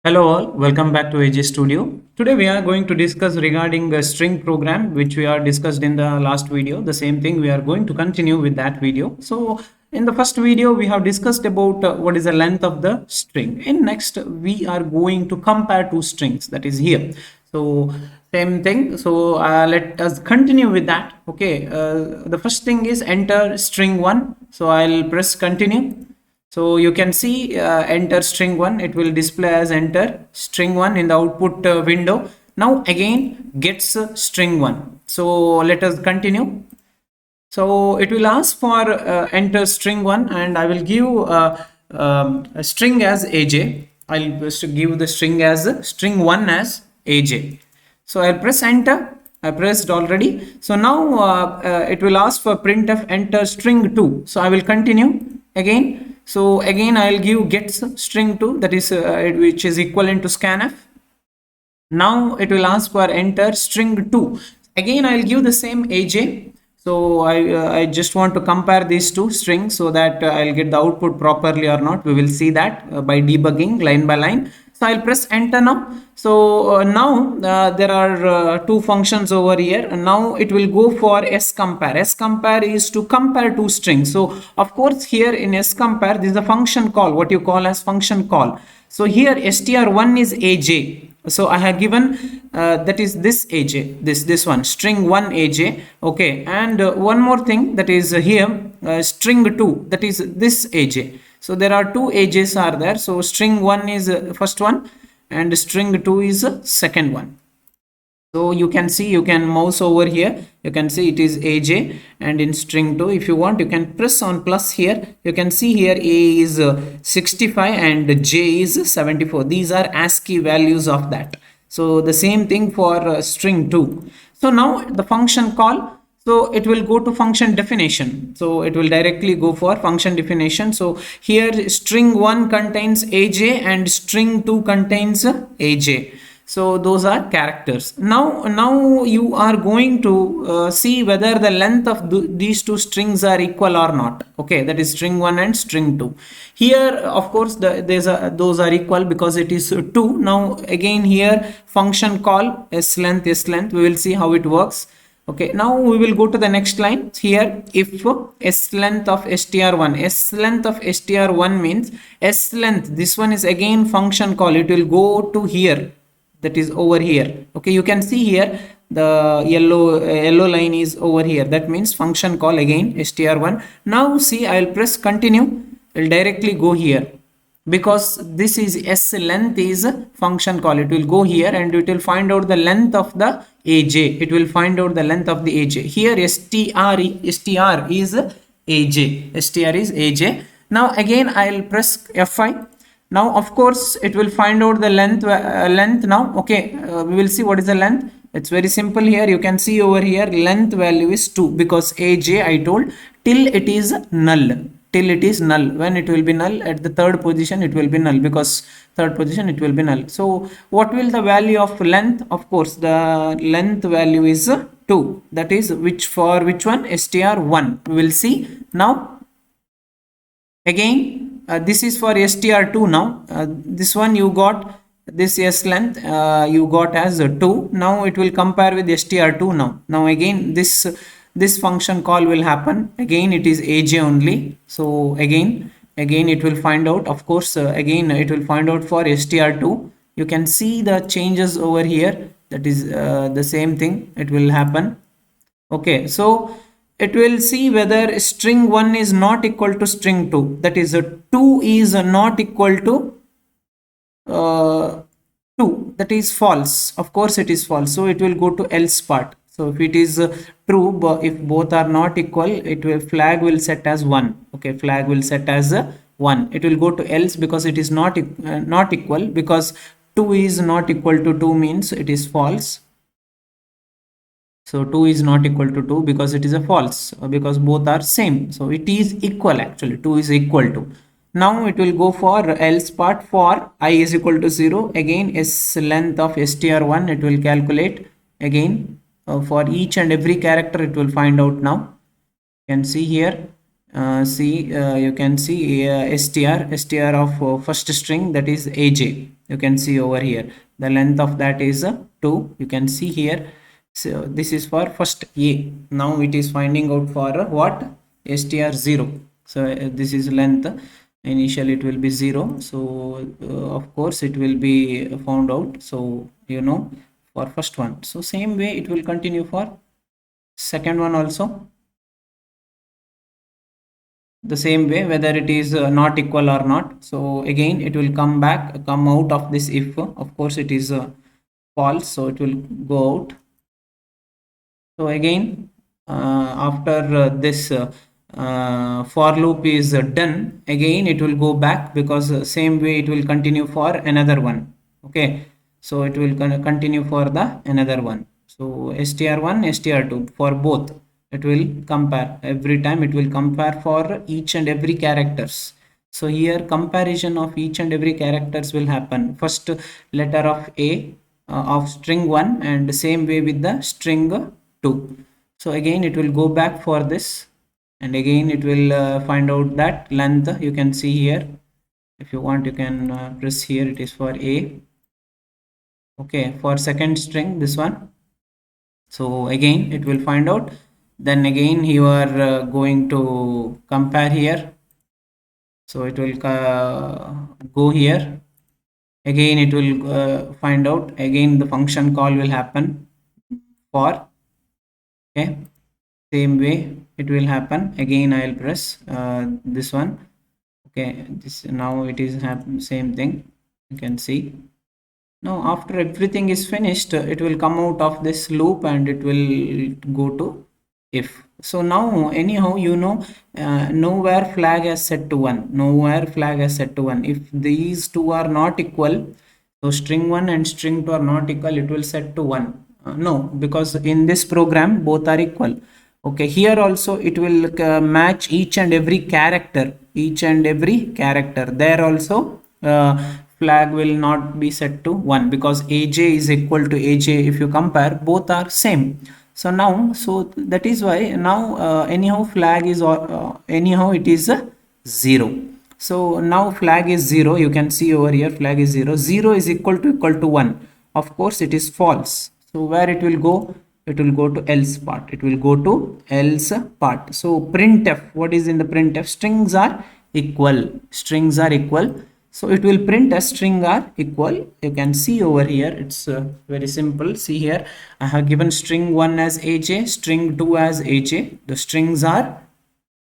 Hello all, welcome back to AJ Studio. Today we are going to discuss regarding a string program which we are discussed in the last video. The same thing we are going to continue with that video. So in the first video we have discussed about what is the length of the string. In next we are going to compare two strings, that is here. So same thing. So let us continue with that. Okay, the first thing is enter string 1. So I'll press continue. So you can see enter string 1, it will display as enter string 1 in the output window. Now again gets string 1. So let us continue. So it will ask for enter string 1 and I will give a string as AJ. I'll just give the string as string 1 as AJ. So I'll press enter. I pressed already. So now it will ask for printf enter string 2. So I will continue again. So again I'll give gets string 2, that is which is equivalent to scanf. Now it will ask for enter string 2. Again I'll give the same AJ. So I just want to compare these two strings so that I'll get the output properly or not. We will see that by debugging line by line. So I'll press enter now. So now there are two functions over here, and now it will go for scompare. Scompare is to compare two strings. So of course here in scompare this is a function call, what you call as function call. So here str1 is AJ. So I have given that is this AJ, this one string 1 AJ. Okay, and one more thing, that is here string 2, that is this AJ. So there are two AJs are there. So string 1 is first one and string 2 is second one. So you can see, you can mouse over here, you can see it is AJ, and in string 2 if you want you can press on plus here. You can see here A is 65 and J is 74. These are ASCII values of that. So the same thing for string 2. So now the function call, so it will go to function definition. So it will directly go for function definition. So here string 1 contains AJ and string 2 contains AJ. So those are characters. Now you are going to see whether the length of these two strings are equal or not. Okay, that is string 1 and string 2. Here of course those are equal because it is 2. Now again here function call s length. We will see how it works. Okay, now we will go to the next line. Here if s length of str1, s length of str1 means s length, this one is again function call, it will go to here, that is over here. Okay, you can see here the yellow line is over here, that means function call again str1. Now see, I will press continue, it will directly go here because this is s length is function call. It will go here and it will find out the length of the AJ. It will find out the length of the AJ. Here str is AJ, str is AJ. Now again I will press F5. Now of course it will find out the length now. Okay, we will see what is the length. It's very simple. Here you can see over here length value is 2 because AJ I told till it is null. When it will be null at the third position it will be null, because third position it will be null. So what will the value of length? Of course the length value is 2, that is for which one? str1. We will see now. Again this is for str2. Now this one you got this s length you got as 2. Now it will compare with str2. Now again this function call will happen. Again it is AJ only. So again it will find out. Of course again it will find out for str2. You can see the changes over here, that is the same thing it will happen. Okay, so it will see whether string 1 is not equal to string 2, that is 2 is not equal to 2, that is false. Of course it is false, so it will go to else part. So if it is true, but if both are not equal, it will flag will set as 1. Okay, flag will set as 1. It will go to else because it is not equal, because 2 is not equal to 2 means it is false. So 2 is not equal to 2 because it is a false, because both are same. So it is equal, actually 2 is equal to. Now it will go for else part. For I is equal to 0, again s length of str1 it will calculate. Again for each and every character it will find out. Now you can see here see, you can see str of first string, that is aj. You can see over here the length of that is 2. You can see here. So this is for first a. Now it is finding out for what? Str 0. So this is length. Initially it will be 0. So of course it will be found out. So for first one. So same way it will continue for second one also, the same way, whether it is not equal or not. So again it will come out of this if. Of course it is false, so it will go out. So again after this for loop is done, again it will go back, because same way it will continue for another one. Okay, so it will continue for the another one. So str1 str2 for both, it will compare. Every time it will compare for each and every characters. So here comparison of each and every characters will happen. First letter of a of string 1, and same way with the string 2. So again it will go back for this, and again it will find out that length. You can see here, if you want you can press here, it is for a. Okay, for second string, this one. So again it will find out. Then again you are going to compare here. So it will go here. Again it will find out. Again the function call will happen for. Okay, same way it will happen. Again I will press this one. Okay, this now it is happen same thing. You can see. Now after everything is finished, it will come out of this loop and it will go to if. So now anyhow nowhere flag is set to 1. Nowhere flag is set to 1. If these two are not equal, so string 1 and string 2 are not equal, it will set to 1. No, because in this program both are equal. Okay, here also it will match each and every character. There also flag will not be set to 1, because aj is equal to aj. If you compare, both are same. So now, so that is why now anyhow flag is anyhow it is 0. So now flag is 0. You can see over here flag is 0. 0 is equal to 1. Of course it is false. So where it will go? It will go to else part. It will go to else part. So printf, what is in the printf? Strings are equal. Strings are equal. So it will print as string are equal. You can see over here, it's very simple. See here, I have given string 1 as aj, string 2 as aj. The strings are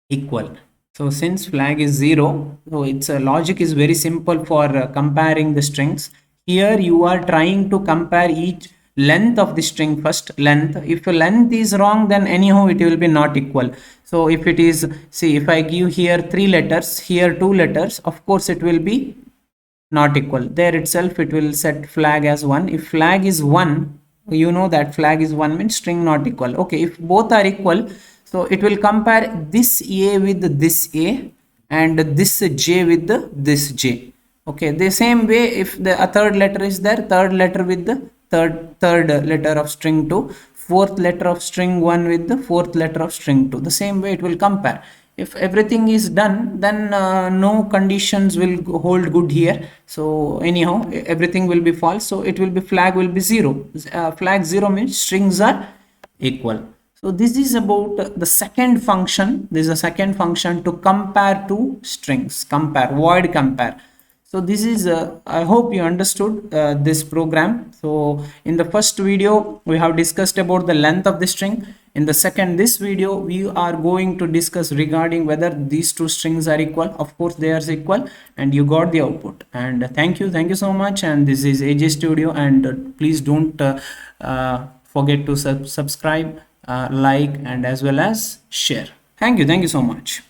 equal. So since flag is 0, so its logic is very simple for comparing the strings. Here you are trying to compare each length of the string first. Length, if length is wrong, then anyhow it will be not equal. So if it is, see, if I give here 3 letters, here 2 letters, of course it will be not equal. There itself it will set flag as 1. If flag is 1, you know that flag is 1 means string not equal. Okay, if both are equal, so it will compare this a with this a and this j with this j. Okay, the same way if the third letter is there, third letter with the third letter of string 2, fourth letter of string 1 with the fourth letter of string 2. The same way it will compare. If everything is done, then no conditions will hold good here. So anyhow everything will be false. So it will be flag will be 0. Flag 0 means strings are equal. So this is about the second function. This is a second function to compare two strings. Compare, void compare. So this is I hope you understood this program. So in the first video we have discussed about the length of the string. In the second, this video we are going to discuss regarding whether these two strings are equal. Of course they are equal, and you got the output. And thank you so much. And this is AJ Studio, and please don't forget to subscribe, like, and as well as share. Thank you so much.